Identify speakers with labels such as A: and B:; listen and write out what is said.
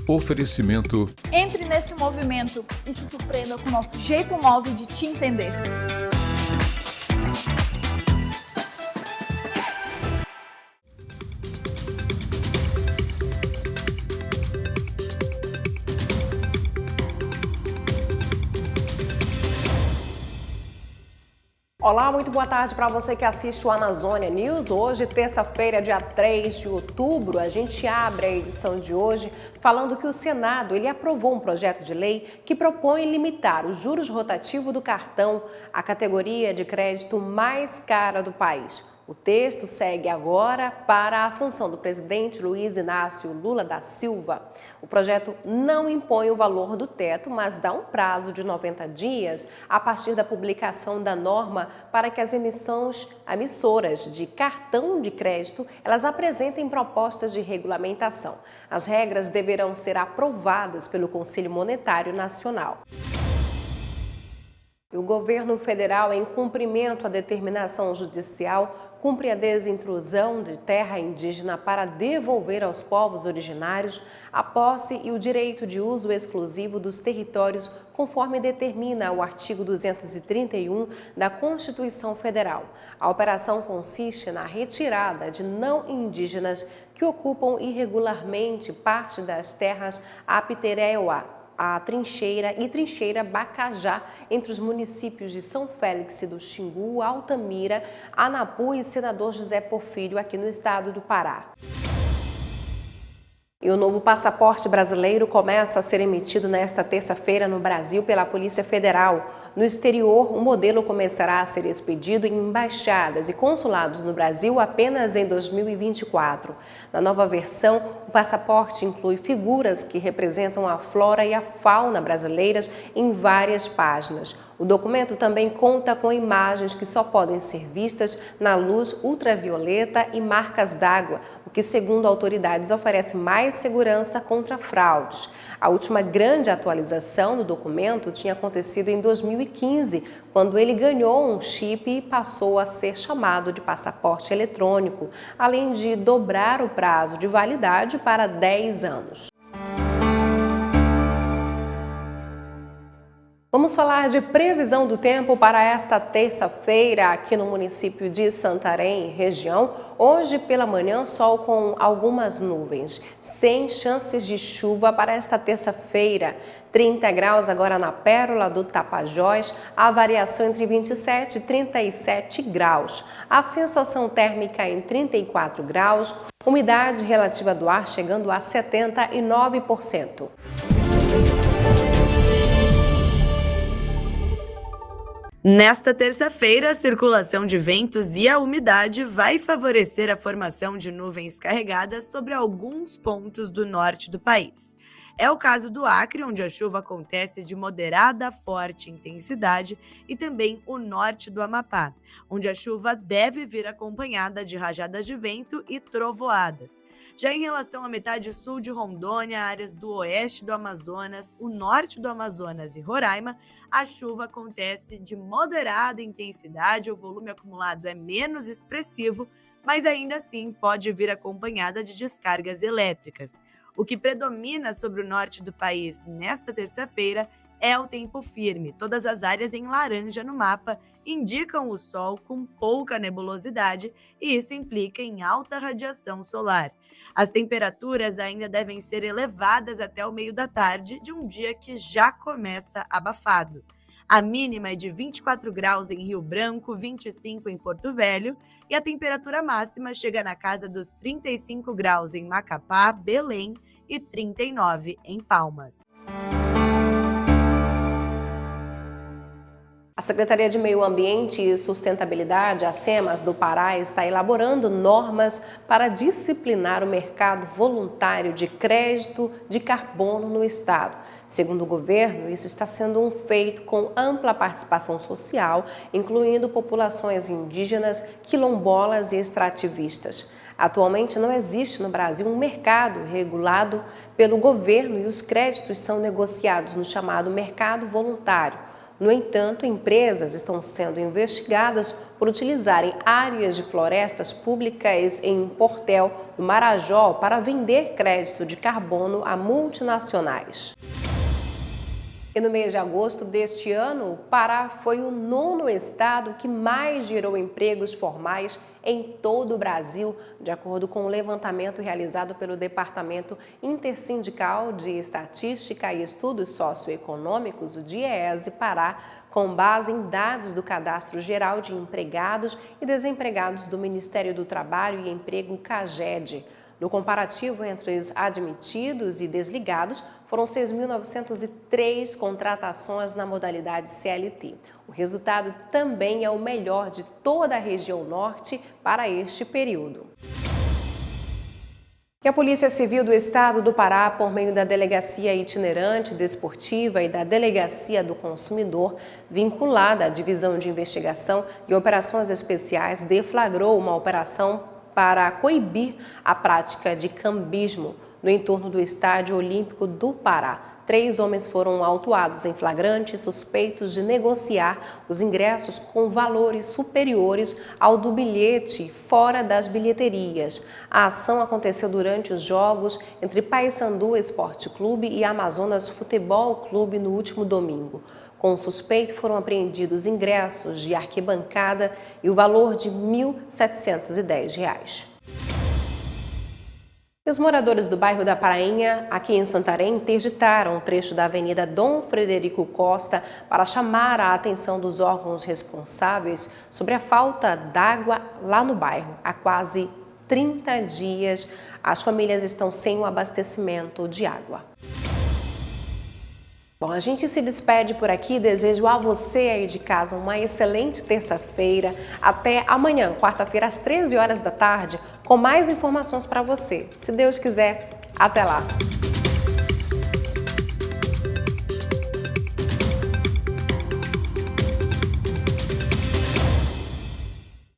A: Oferecimento.
B: Entre nesse movimento e se surpreenda com o nosso jeito móvel de te entender.
C: Olá, muito boa tarde para você que assiste o Amazônia News. Hoje, terça-feira, dia 3 de outubro, a gente abre a edição de hoje falando que o Senado ele aprovou um projeto de lei que propõe limitar os juros rotativos do cartão, a categoria de crédito mais cara do país. O texto segue agora para a sanção do presidente Luiz Inácio Lula da Silva. O projeto não impõe o valor do teto, mas dá um prazo de 90 dias a partir da publicação da norma para que as emissoras de cartão de crédito elas apresentem propostas de regulamentação. As regras deverão ser aprovadas pelo Conselho Monetário Nacional. O governo federal, em cumprimento à determinação judicial, cumpre a desintrusão de terra indígena para devolver aos povos originários a posse e o direito de uso exclusivo dos territórios, conforme determina o artigo 231 da Constituição Federal. A operação consiste na retirada de não indígenas que ocupam irregularmente parte das terras Apitereuá, a Trincheira e Trincheira Bacajá, entre os municípios de São Félix do Xingu, Altamira, Anapu e Senador José Porfírio, aqui no estado do Pará. E o novo passaporte brasileiro começa a ser emitido nesta terça-feira no Brasil pela Polícia Federal. No exterior, o modelo começará a ser expedido em embaixadas e consulados no Brasil apenas em 2024. Na nova versão, o passaporte inclui figuras que representam a flora e a fauna brasileiras em várias páginas. O documento também conta com imagens que só podem ser vistas na luz ultravioleta e marcas d'água, o que, segundo autoridades, oferece mais segurança contra fraudes. A última grande atualização do documento tinha acontecido em 2015, quando ele ganhou um chip e passou a ser chamado de passaporte eletrônico, além de dobrar o prazo de validade para 10 anos. Vamos falar de previsão do tempo para esta terça-feira aqui no município de Santarém, região. Hoje pela manhã, sol com algumas nuvens, sem chances de chuva para esta terça-feira. 30 graus agora na Pérola do Tapajós, a variação entre 27 e 37 graus. A sensação térmica em 34 graus, umidade relativa do ar chegando a 79%.
D: Nesta terça-feira, a circulação de ventos e a umidade vai favorecer a formação de nuvens carregadas sobre alguns pontos do norte do país. É o caso do Acre, onde a chuva acontece de moderada a forte intensidade, e também o norte do Amapá, onde a chuva deve vir acompanhada de rajadas de vento e trovoadas. Já em relação à metade sul de Rondônia, áreas do oeste do Amazonas, o norte do Amazonas e Roraima, a chuva acontece de moderada intensidade, o volume acumulado é menos expressivo, mas ainda assim pode vir acompanhada de descargas elétricas. O que predomina sobre o norte do país nesta terça-feira é o tempo firme. Todas as áreas em laranja no mapa indicam o sol com pouca nebulosidade e isso implica em alta radiação solar. As temperaturas ainda devem ser elevadas até o meio da tarde de um dia que já começa abafado. A mínima é de 24 graus em Rio Branco, 25 em Porto Velho e a temperatura máxima chega na casa dos 35 graus em Macapá, Belém e 39 em Palmas.
C: A Secretaria de Meio Ambiente e Sustentabilidade, a SEMAS do Pará, está elaborando normas para disciplinar o mercado voluntário de crédito de carbono no estado. Segundo o governo, isso está sendo um feito com ampla participação social, incluindo populações indígenas, quilombolas e extrativistas. Atualmente não existe no Brasil um mercado regulado pelo governo e os créditos são negociados no chamado mercado voluntário. No entanto, empresas estão sendo investigadas por utilizarem áreas de florestas públicas em Portel, no Marajó, para vender crédito de carbono a multinacionais. E no mês de agosto deste ano, o Pará foi o 9º estado que mais gerou empregos formais em todo o Brasil, de acordo com o levantamento realizado pelo Departamento Intersindical de Estatística e Estudos Socioeconômicos, o DIEESE Pará, com base em dados do Cadastro Geral de Empregados e Desempregados do Ministério do Trabalho e Emprego, CAGED. No comparativo entre os admitidos e desligados, foram 6.903 contratações na modalidade CLT. O resultado também é o melhor de toda a região norte para este período. E a Polícia Civil do Estado do Pará, por meio da Delegacia Itinerante Desportiva e da Delegacia do Consumidor, vinculada à Divisão de Investigação e Operações Especiais, deflagrou uma operação para coibir a prática de cambismo no entorno do Estádio Olímpico do Pará. 3 homens foram autuados em flagrante, suspeitos de negociar os ingressos com valores superiores ao do bilhete fora das bilheterias. A ação aconteceu durante os jogos entre Paysandu Esporte Clube e Amazonas Futebol Clube no último domingo. Com o suspeito foram apreendidos ingressos de arquibancada e o valor de R$ 1.710. E os moradores do bairro da Prainha, aqui em Santarém, interditaram um trecho da Avenida Dom Frederico Costa para chamar a atenção dos órgãos responsáveis sobre a falta d'água lá no bairro. Há quase 30 dias, as famílias estão sem o abastecimento de água. Bom, a gente se despede por aqui. Desejo a você aí de casa uma excelente terça-feira. Até amanhã, quarta-feira, às 13 horas da tarde, com mais informações para você. Se Deus quiser, até lá!